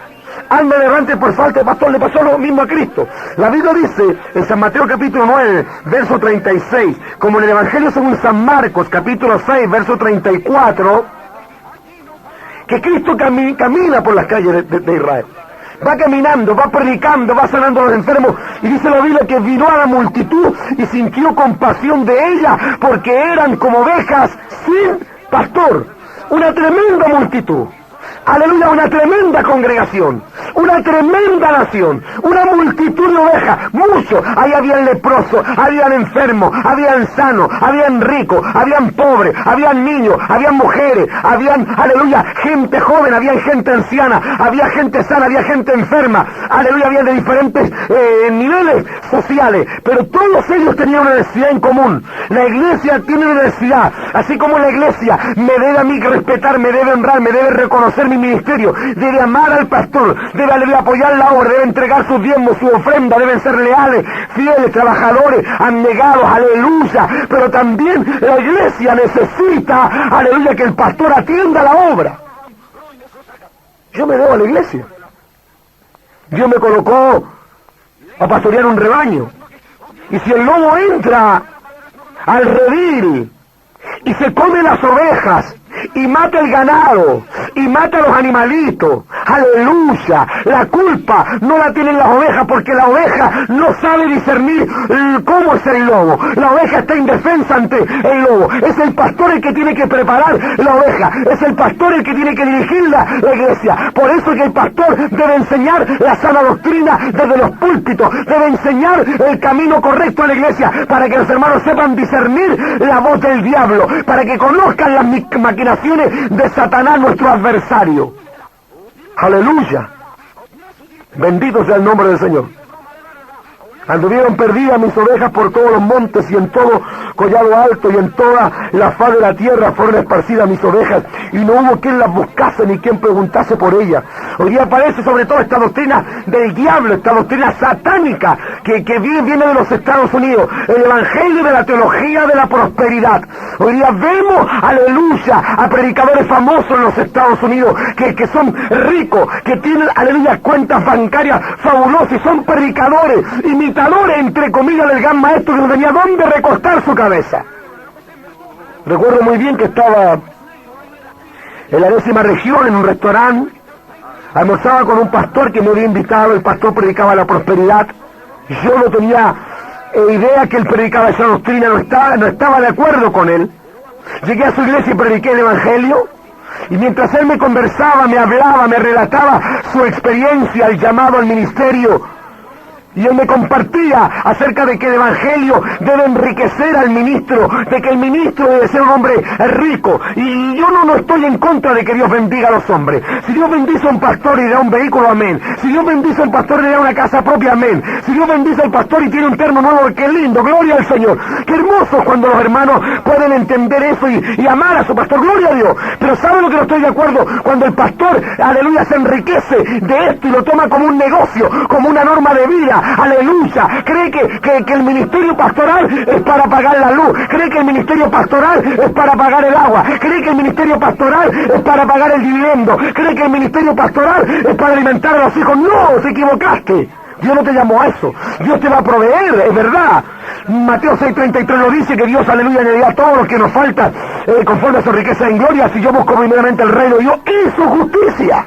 Anda errante por falta de pastor. Le pasó lo mismo a Cristo. La Biblia dice en San Mateo capítulo 9, verso 36, como en el Evangelio según San Marcos capítulo 6, verso 34, que Cristo camina por las calles de Israel. Va caminando, va predicando, va sanando a los enfermos, y dice la Biblia que vino a la multitud y sintió compasión de ella, porque eran como ovejas sin pastor. Una tremenda multitud. Aleluya, una tremenda congregación. una tremenda nación, una multitud de ovejas, muchos. Ahí habían leprosos, habían enfermos, habían sanos, habían ricos, habían pobres, habían niños, habían mujeres, habían, aleluya, gente joven, habían gente anciana, había gente sana, había gente enferma, aleluya, había de diferentes niveles sociales, pero todos ellos tenían una necesidad en común. La iglesia tiene una necesidad, así como la iglesia me debe a mí respetar, me debe honrar, me debe reconocer mi ministerio, debe amar al pastor, debe apoyar la obra, debe entregar sus diezmos, su ofrenda, deben ser leales, fieles, trabajadores, abnegados, aleluya, pero también la iglesia necesita, aleluya, que el pastor atienda la obra. Yo me debo a la iglesia. Dios me colocó a pastorear un rebaño, y si el lobo entra al redil y se come las ovejas y mata el ganado y mata a los animalitos, aleluya, la culpa no la tienen las ovejas, porque la oveja no sabe discernir cómo es el lobo. La oveja está indefensa ante el lobo. Es el pastor el que tiene que preparar la oveja, es el pastor el que tiene que dirigir la iglesia. Por eso es que el pastor debe enseñar la sana doctrina desde los púlpitos, debe enseñar el camino correcto a la iglesia, para que los hermanos sepan discernir la voz del diablo, para que conozcan las maquinaciones de Satanás, nuestro adversario. Aleluya, bendito sea el nombre del Señor. Anduvieron perdidas mis ovejas por todos los montes y en todo collado alto y en toda la faz de la tierra fueron esparcidas mis ovejas, y no hubo quien las buscase ni quien preguntase por ellas. Hoy día aparece sobre todo esta doctrina del diablo, esta doctrina satánica que viene de los Estados Unidos, el evangelio de la teología de la prosperidad. Hoy día vemos, aleluya, a predicadores famosos en los Estados Unidos que son ricos, que tienen, aleluya, cuentas bancarias fabulosas, y son predicadores, imitadores, entre comillas, del gran maestro, que no tenía dónde recostar su cabeza. Recuerdo muy bien que estaba en la 10ª región, en un restaurante, almorzaba con un pastor que me había invitado. El pastor predicaba la prosperidad. Yo no tenía idea que él predicaba esa doctrina, no estaba de acuerdo con él. Llegué a su iglesia y prediqué el evangelio, y mientras él me conversaba, me hablaba, me relataba su experiencia, el llamado al ministerio, y él me compartía acerca de que el evangelio debe enriquecer al ministro, de que el ministro debe ser un hombre rico. Y yo no estoy en contra de que Dios bendiga a los hombres. Si Dios bendice a un pastor y le da un vehículo, amén. Si Dios bendice a un pastor y le da una casa propia, amén. Si Dios bendice al pastor y tiene un terno nuevo, qué lindo, gloria al Señor. Qué hermoso cuando los hermanos pueden entender eso y amar a su pastor, gloria a Dios. Pero ¿sabe lo que no estoy de acuerdo? Cuando el pastor, aleluya, se enriquece de esto y lo toma como un negocio, como una norma de vida. Aleluya, cree que el ministerio pastoral es para pagar la luz, cree que el ministerio pastoral es para pagar el agua, cree que el ministerio pastoral es para pagar el dividendo, cree que el ministerio pastoral es para alimentar a los hijos. No, te equivocaste. Dios no te llamó a eso. Dios te va a proveer, es verdad. Mateo 6:33 lo dice, que Dios, aleluya, añadirá todo lo que nos falta conforme a su riqueza en gloria, si yo busco primeramente el reino de Dios y su justicia.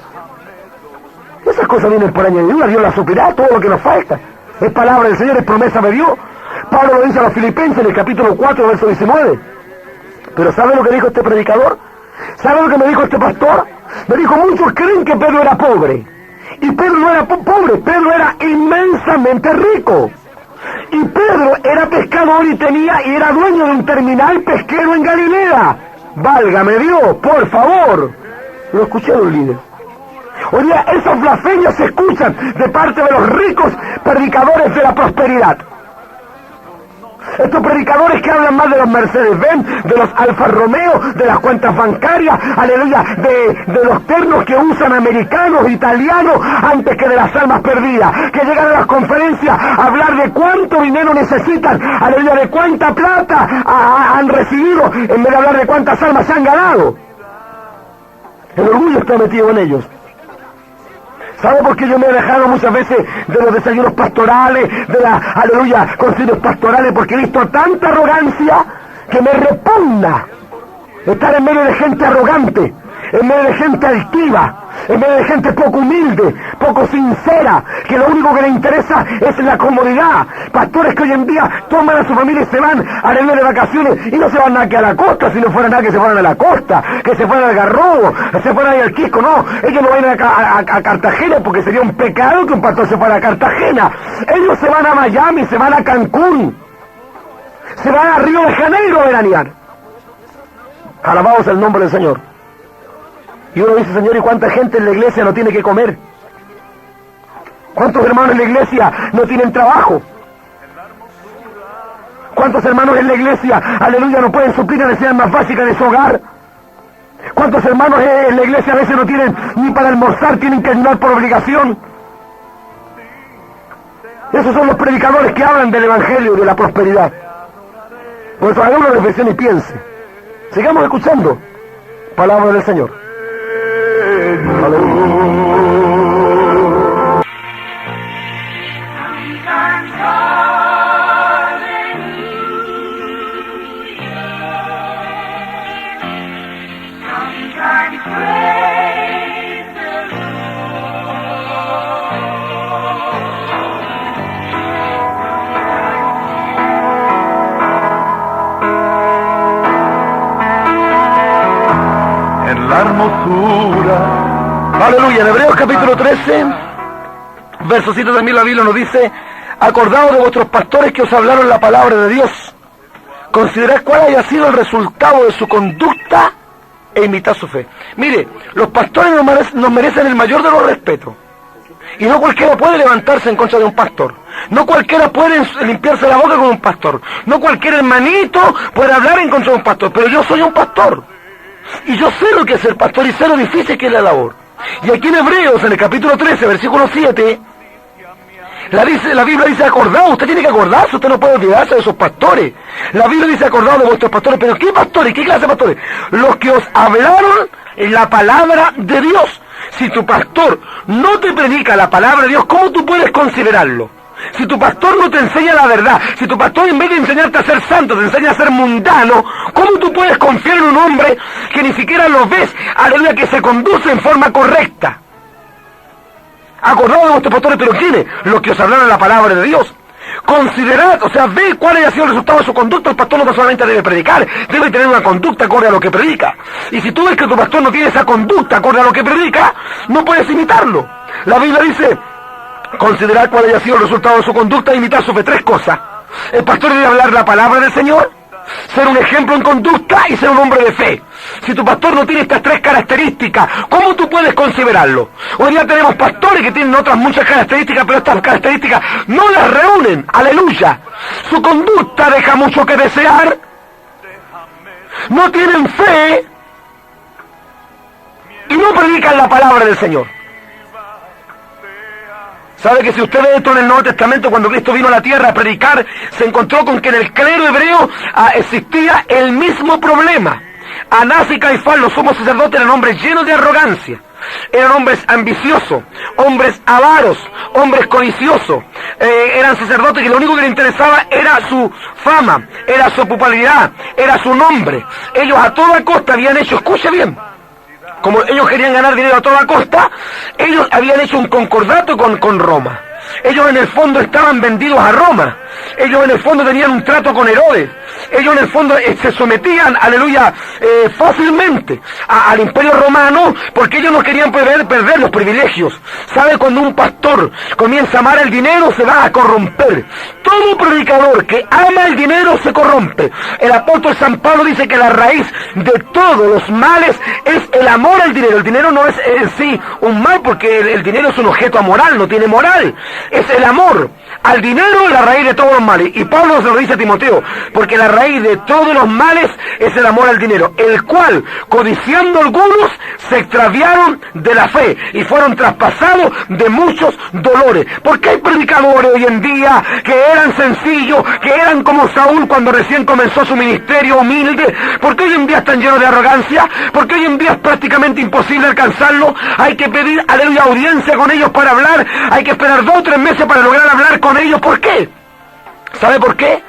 Esas cosas vienen por añadidura. Dios las suplirá, todo lo que nos falta. Es palabra del Señor, es promesa de Dios. Pablo lo dice a los Filipenses en el capítulo 4, verso 19. Pero ¿sabe lo que dijo este predicador? ¿Sabe lo que me dijo este pastor? Me dijo, muchos creen que Pedro era pobre. Y Pedro no era pobre, Pedro era inmensamente rico. Y Pedro era pescador y era dueño de un terminal pesquero en Galilea. Válgame Dios, por favor. Lo escuché de un líder. Hoy día esos blasfemios se escuchan de parte de los ricos predicadores de la prosperidad. Estos predicadores que hablan más de los Mercedes-Benz, de los Alfa Romeo, de las cuentas bancarias, aleluya, de los ternos que usan americanos, italianos, antes que de las almas perdidas, que llegan a las conferencias a hablar de cuánto dinero necesitan, aleluya, de cuánta plata han recibido, en vez de hablar de cuántas almas se han ganado. El orgullo está metido en ellos. ¿Sabe por qué yo me he dejado muchas veces de los desayunos pastorales, de las, aleluya, concilios pastorales? Porque he visto tanta arrogancia que me repugna estar en medio de gente arrogante, en medio de gente altiva, en vez de gente poco humilde, poco sincera, que lo único que le interesa es la comodidad. Pastores que hoy en día toman a su familia y se van a la de vacaciones, y no se van nada que a la costa, si no fuera nada que se fueran a la costa, que se fueran al Garrobo, se fueran ahí al Quisco. No, ellos no van a Cartagena, porque sería un pecado que un pastor se fuera a Cartagena. Ellos se van a Miami, se van a Cancún, se van a Río de Janeiro a veranear. Alabado sea el nombre del Señor. Y uno dice, Señor, ¿y cuánta gente en la iglesia no tiene que comer? ¿Cuántos hermanos en la iglesia no tienen trabajo? ¿Cuántos hermanos en la iglesia, aleluya, no pueden suplir la necesidad más básica de su hogar? ¿Cuántos hermanos en la iglesia a veces no tienen ni para almorzar, tienen que ayudar por obligación? Esos son los predicadores que hablan del evangelio y de la prosperidad. Por eso haga una reflexión y piense. Sigamos escuchando palabra del Señor. Aleluya. La hermosura. Aleluya. En Hebreos capítulo 13, verso 7 también la Biblia nos dice: acordaos de vuestros pastores que os hablaron la palabra de Dios. Considerad cuál haya sido el resultado de su conducta e imitad su fe. Mire, los pastores nos merecen el mayor de los respetos. Y no cualquiera puede levantarse en contra de un pastor. No cualquiera puede limpiarse la boca con un pastor. No cualquier hermanito puede hablar en contra de un pastor. Pero yo soy un pastor. Y yo sé lo que es ser pastor y sé lo difícil que es la labor. Y aquí en Hebreos, en el capítulo 13, versículo 7, la Biblia dice: acordaos. Usted tiene que acordarse, usted no puede olvidarse de esos pastores. La Biblia dice: acordaos de vuestros pastores. ¿Pero qué pastores? ¿Qué clase de pastores? Los que os hablaron en la palabra de Dios. Si tu pastor no te predica la palabra de Dios, ¿cómo tú puedes considerarlo? Si tu pastor no te enseña la verdad, si tu pastor en vez de enseñarte a ser santo, te enseña a ser mundano, ¿cómo tú puedes confiar en un hombre que ni siquiera lo ves, aleluya, que se conduce en forma correcta? Acordaos de vuestros pastores, pero ¿quiénes? Los que os hablaron la palabra de Dios. Considerad, o sea, ve cuál haya sido el resultado de su conducta. El pastor no solamente debe predicar, debe tener una conducta acorde a lo que predica. Y si tú ves que tu pastor no tiene esa conducta acorde a lo que predica, no puedes imitarlo. La Biblia dice: considerad cuál haya sido el resultado de su conducta e imitar su fe. Tres cosas. El pastor debe hablar la palabra del Señor, ser un ejemplo en conducta y ser un hombre de fe. Si tu pastor no tiene estas tres características, ¿cómo tú puedes considerarlo? Hoy día tenemos pastores que tienen otras muchas características, pero estas características no las reúnen. Aleluya. Su conducta deja mucho que desear. No tienen fe y no predican la palabra del Señor. ¿Sabe que si usted ve esto en el Nuevo Testamento, cuando Cristo vino a la tierra a predicar, se encontró con que en el clero hebreo existía el mismo problema? Anás y Caifás, los sumos sacerdotes, eran hombres llenos de arrogancia. Eran hombres ambiciosos, hombres avaros, hombres codiciosos. Eran sacerdotes que lo único que les interesaba era su fama, era su popularidad, era su nombre. Ellos a toda costa habían hecho, escuche bien, como ellos querían ganar dinero a toda costa, ellos habían hecho un concordato con Roma. Ellos en el fondo estaban vendidos a Roma. Ellos en el fondo tenían un trato con Herodes. Ellos en el fondo se sometían, aleluya, fácilmente al imperio romano, porque ellos no querían perder los privilegios. ¿Sabe? Cuando un pastor comienza a amar el dinero, se va a corromper. Todo predicador que ama el dinero se corrompe. El apóstol San Pablo dice que la raíz de todos los males es el amor al dinero. El dinero no es en sí un mal, porque el dinero es un objeto amoral, no tiene moral. Es el amor al dinero la raíz de todos los males. Y Pablo se lo dice a Timoteo: porque la raíz de todos los males es el amor al dinero, el cual, codiciando algunos, se extraviaron de la fe y fueron traspasados de muchos dolores. Porque hay predicadores hoy en día que eran sencillos, que eran como Saúl cuando recién comenzó su ministerio humilde. Porque hoy en día están llenos de arrogancia, porque hoy en día es prácticamente imposible alcanzarlo. Hay que pedir, aleluya, audiencia con ellos para hablar. Hay que esperar 2 o 3 meses para lograr hablar con ellos. ¿Por qué? ¿Sabe por qué?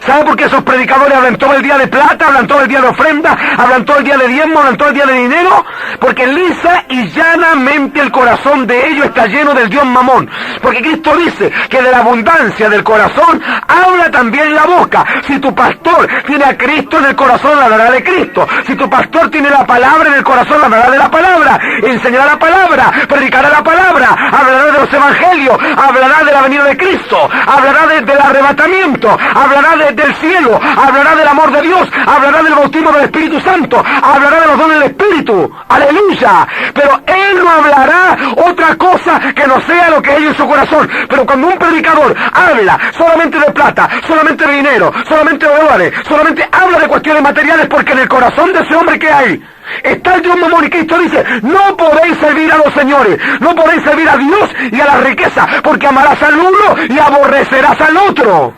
¿Sabe por qué esos predicadores hablan todo el día de plata, hablan todo el día de ofrenda, hablan todo el día de diezmo, hablan todo el día de dinero? Porque lisa y llanamente el corazón de ellos está lleno del Dios Mamón. Porque Cristo dice que de la abundancia del corazón habla también la boca. Si tu pastor tiene a Cristo en el corazón, hablará de Cristo. Si tu pastor tiene la palabra en el corazón, hablará de la palabra, enseñará la palabra, predicará la palabra, hablará de los evangelios, hablará de la venida de Cristo, hablará del arrebatamiento, hablará del cielo, hablará del amor de Dios, hablará del bautismo del Espíritu Santo, hablará de los dones del Espíritu, aleluya. Pero él no hablará otra cosa que no sea lo que hay en su corazón. Pero cuando un predicador habla solamente de plata, solamente de dinero, solamente de dólares, solamente habla de cuestiones materiales, porque en el corazón de ese hombre que hay está el Dios Mamón, y Cristo dice: no podéis servir a los señores, no podéis servir a Dios y a la riqueza, porque amarás al uno y aborrecerás al otro.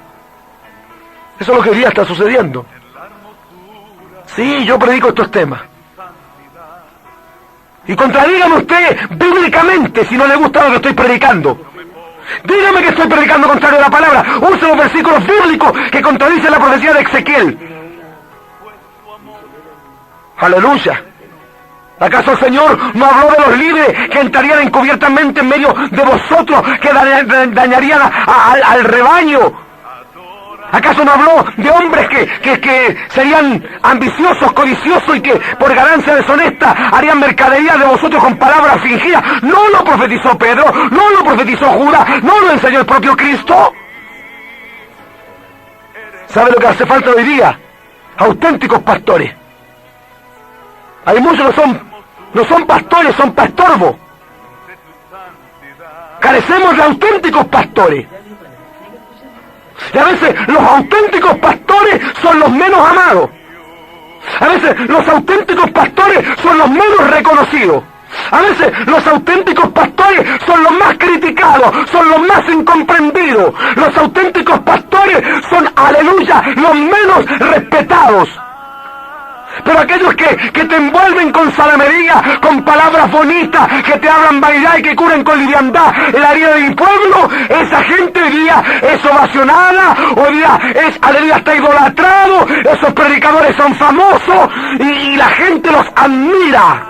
Eso es lo que hoy día está sucediendo. Sí, yo predico estos temas. Y contradígame usted bíblicamente si no le gusta lo que estoy predicando. Dígame que estoy predicando contrario a la palabra. Use los versículos bíblicos que contradicen la profecía de Ezequiel. Aleluya. ¿Acaso el Señor no habló de los líderes que entrarían encubiertamente en medio de vosotros, que dañarían al rebaño? ¿Acaso no habló de hombres que serían ambiciosos, codiciosos y que por ganancia deshonesta harían mercadería de vosotros con palabras fingidas? ¿No lo profetizó Pedro? ¿No lo profetizó Judas? ¿No lo enseñó el propio Cristo? ¿Sabe lo que hace falta hoy día? Auténticos pastores. Hay muchos que no son pastores, son pastorbos. Carecemos de auténticos pastores. Y a veces los auténticos pastores son los menos amados. A veces los auténticos pastores son los menos reconocidos. A veces los auténticos pastores son los más criticados, son los más incomprendidos. Los auténticos pastores son, aleluya, los menos respetados. Pero aquellos que te envuelven con salamería, con palabras bonitas, que te hablan vanidad y que curan con liviandad la herida de mi pueblo, esa gente hoy día es ovacionada, hoy día es, aleluya, está idolatrado, esos predicadores son famosos y la gente los admira.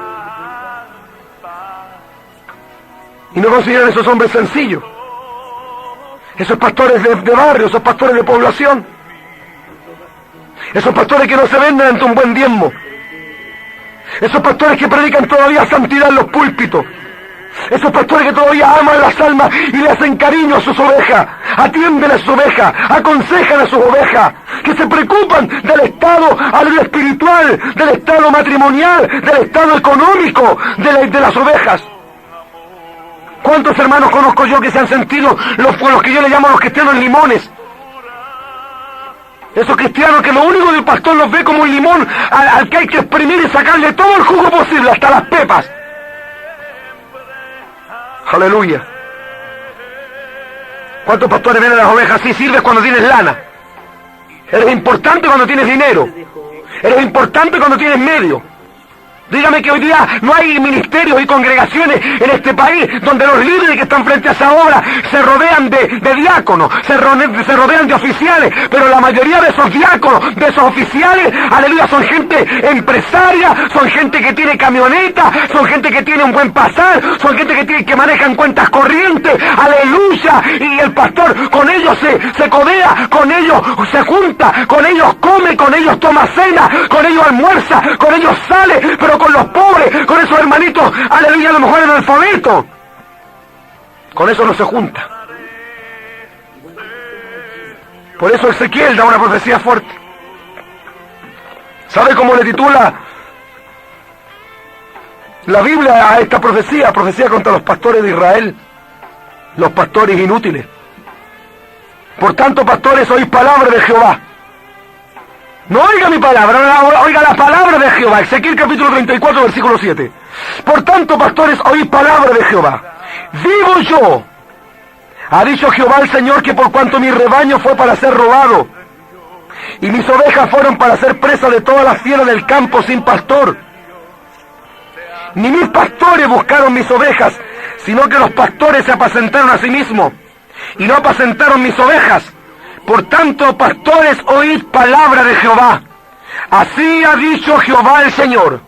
Y no consideran esos hombres sencillos, esos pastores de barrio, esos pastores de población. Esos pastores que no se venden ante un buen diezmo. Esos pastores que predican todavía santidad en los púlpitos. Esos pastores que todavía aman las almas y le hacen cariño a sus ovejas. Atienden a sus ovejas, aconsejan a sus ovejas. Que se preocupan del estado espiritual, del estado matrimonial, del estado económico de las ovejas. ¿Cuántos hermanos conozco yo que se han sentido los que yo le llamo los cristianos limones? Esos cristianos que lo único del pastor los ve como un limón al que hay que exprimir y sacarle todo el jugo posible, hasta las pepas. Aleluya. ¿Cuántos pastores ven a las ovejas? Sí, sirves cuando tienes lana. Eres importante cuando tienes dinero. Eres importante cuando tienes medio. Dígame que hoy día no hay ministerios y congregaciones en este país donde los líderes que están frente a esa obra se rodean de diáconos, se rodean de oficiales, pero la mayoría de esos diáconos, de esos oficiales, aleluya, son gente empresaria, son gente que tiene camioneta, son gente que tiene un buen pasar, son gente que manejan cuentas corrientes, aleluya, y el pastor con ellos se codea, con ellos se junta, con ellos come, con ellos toma cena, con ellos almuerza, con ellos sale, pero con los pobres, con esos hermanitos, aleluya, a lo mejor analfabetos, con eso no se junta. Por eso Ezequiel da una profecía fuerte. ¿Sabe cómo le titula la Biblia a esta profecía? Profecía contra los pastores de Israel, los pastores inútiles. Por tanto, pastores, oíd palabra de Jehová. No oiga mi palabra, oiga la palabra de Jehová. Ezequiel capítulo 34, versículo 7. Por tanto, pastores, oíd palabra de Jehová. Vivo yo, ha dicho Jehová el Señor, que por cuanto mi rebaño fue para ser robado, y mis ovejas fueron para ser presa de todas las fieras del campo sin pastor, ni mis pastores buscaron mis ovejas, sino que los pastores se apacentaron a sí mismos, y no apacentaron mis ovejas. Por tanto, pastores, oíd palabra de Jehová. Así ha dicho Jehová el Señor.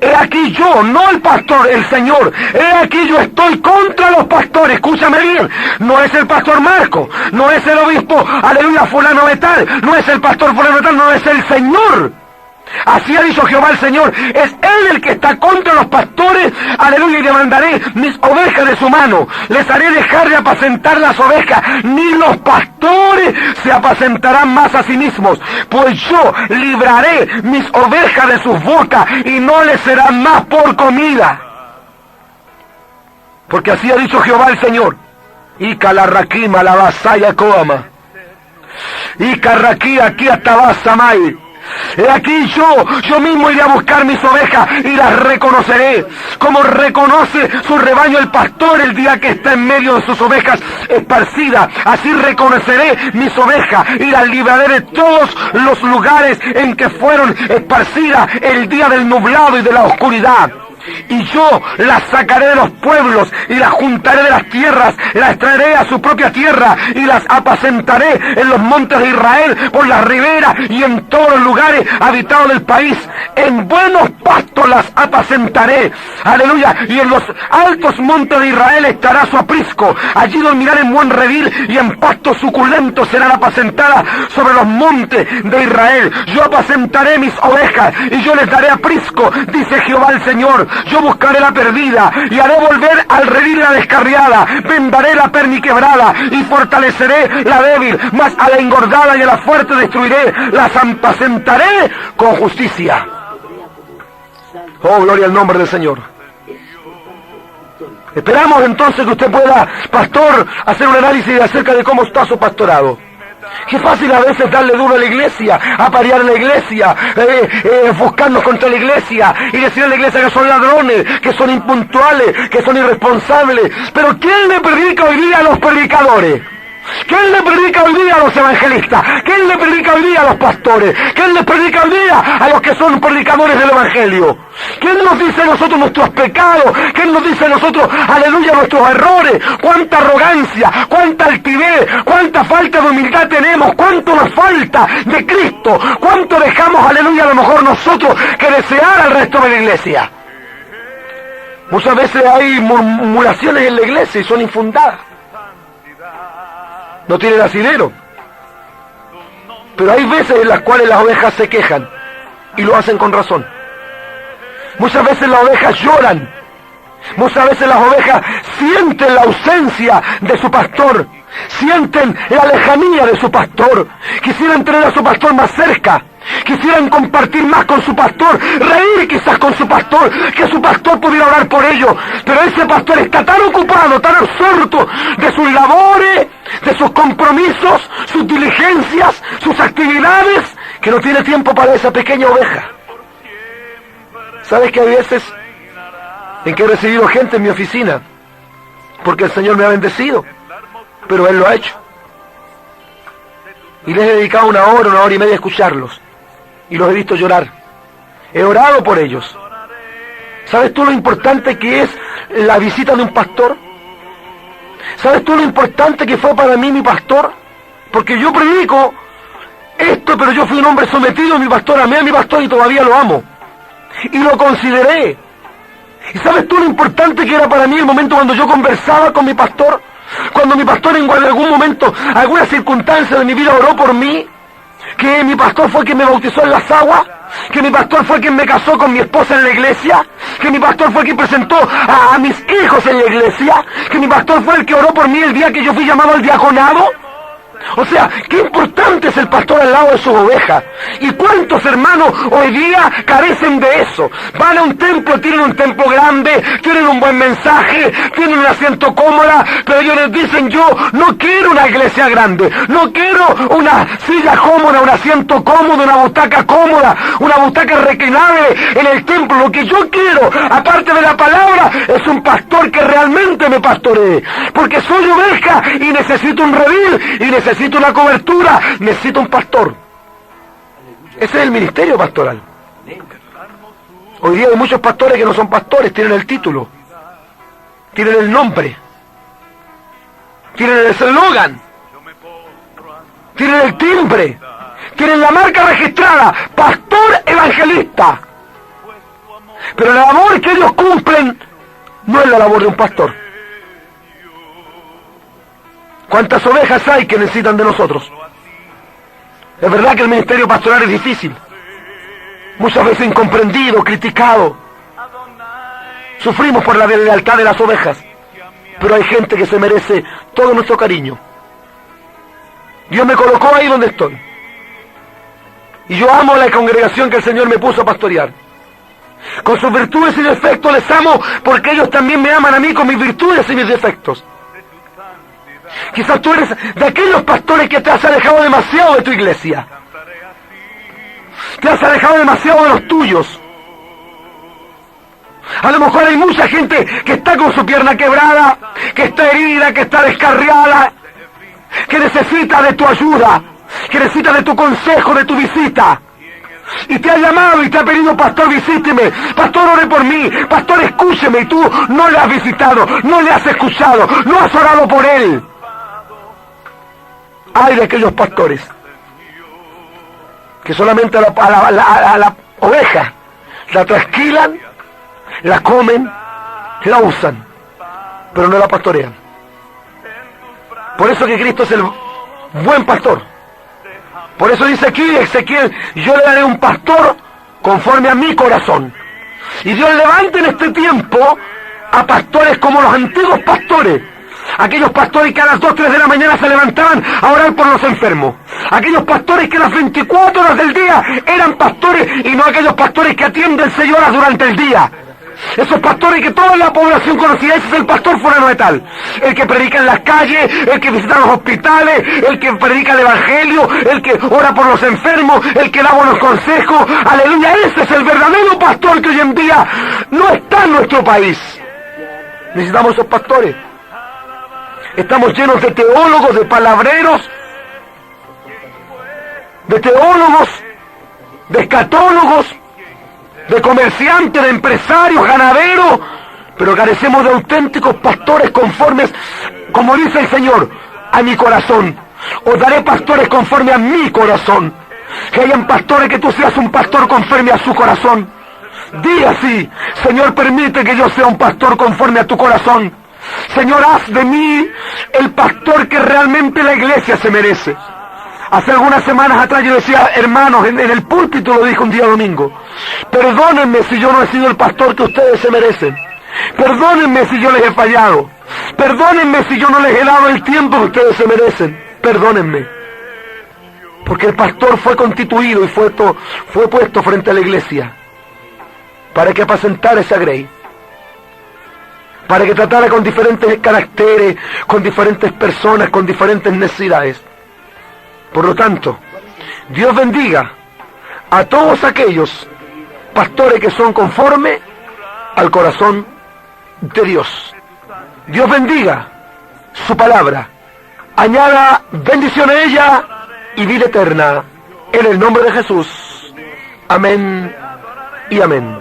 He aquí yo, no el pastor, el Señor. He aquí yo estoy contra los pastores. Escúchame bien. No es el pastor Marco. No es el obispo, aleluya, fulano de tal. No es el pastor fulano de tal. No es el Señor. Así ha dicho Jehová el Señor. Es Él el que está contra los pastores. Aleluya, y demandaré mis ovejas de su mano. Les haré dejar de apacentar las ovejas. Ni los pastores se apacentarán más a sí mismos. Pues yo libraré mis ovejas de sus bocas y no les serán más por comida. Porque así ha dicho Jehová el Señor. Y calarraquima la vasaya coama. Y carraquí aquí hasta basamay. He aquí yo mismo iré a buscar mis ovejas y las reconoceré, como reconoce su rebaño el pastor el día que está en medio de sus ovejas esparcidas. Así reconoceré mis ovejas y las libraré de todos los lugares en que fueron esparcidas el día del nublado y de la oscuridad. Y yo las sacaré de los pueblos y las juntaré de las tierras, las traeré a su propia tierra y las apacentaré en los montes de Israel, por las riberas y en todos los lugares habitados del país. En buenos pastos las apacentaré, aleluya, y en los altos montes de Israel estará su aprisco. Allí dormirán en buen redil y en pastos suculentos serán apacentadas sobre los montes de Israel. Yo apacentaré mis ovejas y yo les daré aprisco, dice Jehová el Señor. Yo buscaré la perdida y haré volver al redil la descarriada. Vendaré la perniquebrada y fortaleceré la débil, mas a la engordada y a la fuerte destruiré. Las apacentaré con justicia. Oh, gloria al nombre del Señor. Esperamos entonces que usted pueda, pastor, hacer un análisis acerca de cómo está su pastorado. Qué fácil a veces darle duro a la iglesia, aparear la iglesia, buscarnos contra la iglesia y decir a la iglesia que son ladrones, que son impuntuales, que son irresponsables. Pero ¿quién le predica hoy día a los predicadores? ¿Quién le predica hoy día a los evangelistas? ¿Quién le predica hoy día a los pastores? ¿Quién le predica hoy día a los que son predicadores del evangelio? ¿Quién nos dice a nosotros nuestros pecados? ¿Quién nos dice a nosotros, aleluya, nuestros errores? ¿Cuánta arrogancia? ¿Cuánta altivez? ¿Cuánta falta de humildad tenemos? ¿Cuánto nos falta de Cristo? ¿Cuánto dejamos, aleluya, a lo mejor nosotros que desear al resto de la iglesia? Muchas veces hay murmuraciones en la iglesia y son infundadas. No tienen asidero. Pero hay veces en las cuales las ovejas se quejan y lo hacen con razón. Muchas veces las ovejas lloran. Muchas veces las ovejas sienten la ausencia de su pastor, sienten la lejanía de su pastor. Quisieran tener a su pastor más cerca, quisieran compartir más con su pastor, reír quizás con su pastor, que su pastor pudiera orar por ellos. Pero ese pastor está tan ocupado, tan absorto de sus labores, de sus compromisos, sus diligencias, sus actividades, que no tiene tiempo para esa pequeña oveja. ¿Sabes que hay veces en que he recibido gente en mi oficina porque el Señor me ha bendecido, pero Él lo ha hecho? Y les he dedicado una hora y media a escucharlos. Y los he visto llorar. He orado por ellos. ¿Sabes tú lo importante que es la visita de un pastor? ¿Sabes tú lo importante que fue para mí mi pastor? Porque yo predico esto, pero yo fui un hombre sometido a mi pastor, amé a mi pastor y todavía lo amo. Y lo consideré. ¿Y sabes tú lo importante que era para mí el momento cuando yo conversaba con mi pastor? Cuando mi pastor en algún momento, alguna circunstancia de mi vida oró por mí, que mi pastor fue quien me bautizó en las aguas, que mi pastor fue quien me casó con mi esposa en la iglesia, que mi pastor fue quien presentó a mis hijos en la iglesia, que mi pastor fue el que oró por mí el día que yo fui llamado al diaconado. O sea, qué importante es el pastor al lado de sus ovejas. Y cuántos hermanos hoy día carecen de eso. Van a un templo, tienen un templo grande, tienen un buen mensaje, tienen un asiento cómodo, pero ellos les dicen: yo no quiero una iglesia grande, no quiero una silla cómoda, un asiento cómodo, una butaca cómoda, una butaca reclinable en el templo. Lo que yo quiero, aparte de la palabra, es un pastor que realmente me pastoree. Porque soy oveja y necesito un redil, y necesito una cobertura, necesito un pastor. Ese es el ministerio pastoral. Hoy día hay muchos pastores que no son pastores, tienen el título, tienen el nombre, tienen el eslogan, tienen el timbre, tienen la marca registrada, pastor evangelista. Pero la labor que ellos cumplen no es la labor de un pastor. ¿Cuántas ovejas hay que necesitan de nosotros? Es verdad que el ministerio pastoral es difícil, muchas veces incomprendido, criticado. Sufrimos por la lealtad de las ovejas, pero hay gente que se merece todo nuestro cariño. Dios me colocó ahí donde estoy, y yo amo la congregación que el Señor me puso a pastorear. Con sus virtudes y defectos les amo, porque ellos también me aman a mí con mis virtudes y mis defectos. Quizás tú eres de aquellos pastores que te has alejado demasiado de tu iglesia. Te has alejado demasiado de los tuyos. A lo mejor hay mucha gente que está con su pierna quebrada, que está herida, que está descarriada, que necesita de tu ayuda, que necesita de tu consejo, de tu visita. Y te ha llamado y te ha pedido: pastor, visíteme, pastor, ore por mí, pastor, escúcheme. Y tú no le has visitado, no le has escuchado, no has orado por él. Hay de aquellos pastores que solamente a la oveja la trasquilan, la comen, la usan, pero no la pastorean. Por eso que Cristo es el buen pastor. Por eso dice aquí Ezequiel: yo le daré un pastor conforme a mi corazón. Y Dios levanta en este tiempo a pastores como los antiguos pastores. Aquellos pastores que a las 2, 3 de la mañana se levantaban a orar por los enfermos. Aquellos pastores que a las 24 horas del día eran pastores, y no aquellos pastores que atienden 6 horas durante el día. Esos pastores que toda la población conocía: ese es el pastor fulano de tal. El que predica en las calles, el que visita los hospitales, el que predica el evangelio, el que ora por los enfermos, el que da buenos consejos. Aleluya, ese es el verdadero pastor que hoy en día no está en nuestro país. Necesitamos esos pastores. Estamos llenos de teólogos, de palabreros, de teólogos, de escatólogos, de comerciantes, de empresarios, ganaderos, pero carecemos de auténticos pastores conformes, como dice el Señor, a mi corazón. Os daré pastores conforme a mi corazón. Que hayan pastores, que tú seas un pastor conforme a su corazón. Di así: Señor, permite que yo sea un pastor conforme a tu corazón. Señor, haz de mí el pastor que realmente la iglesia se merece. Hace algunas semanas atrás yo decía: hermanos, en el púlpito lo dije un día domingo: perdónenme si yo no he sido el pastor que ustedes se merecen. Perdónenme si yo les he fallado. Perdónenme si yo no les he dado el tiempo que ustedes se merecen. Perdónenme. Porque el pastor fue constituido y fue puesto frente a la iglesia para que apacentara esa grey, para que tratara con diferentes caracteres, con diferentes personas, con diferentes necesidades. Por lo tanto, Dios bendiga a todos aquellos pastores que son conforme al corazón de Dios. Dios bendiga su palabra, añada bendición a ella y vida eterna, en el nombre de Jesús. Amén y amén.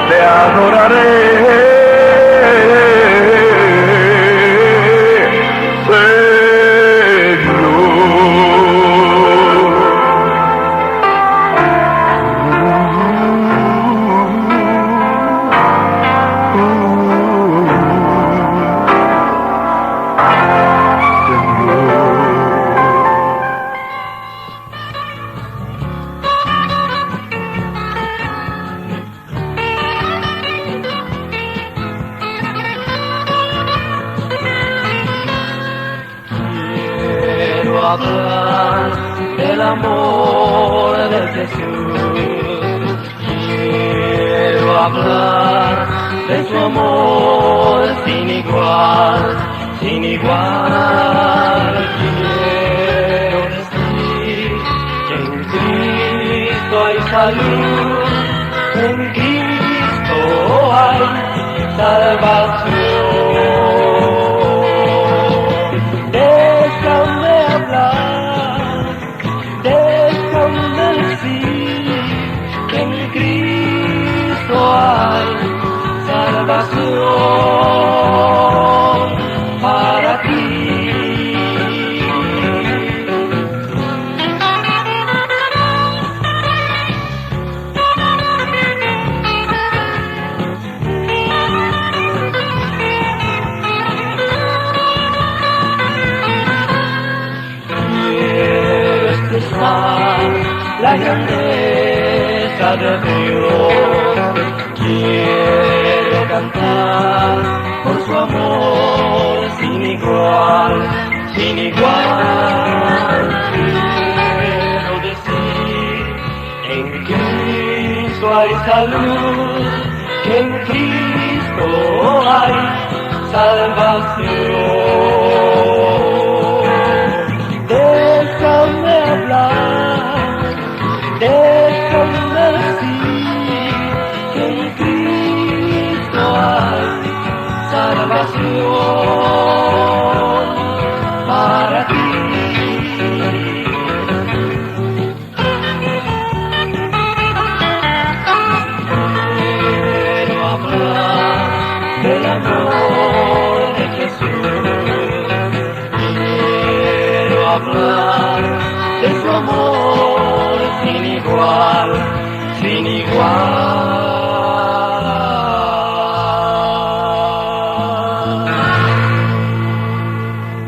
Te adoraré. Hablar del amor de Jesús, quiero hablar de su amor sin igual, sin igual. Quiero decir que en Cristo hay salud, en Cristo hay salvación. Salvación para ti. de Dios. Quiero cantar por su amor sin igual, sin igual. Quiero decir, en Cristo hay salud, en Cristo hay salvación. Déjame hablar, déjame decir que en Cristo hay salvación para ti. Quiero hablar del amor de Jesús. Quiero hablar de su amor sin igual, sin igual.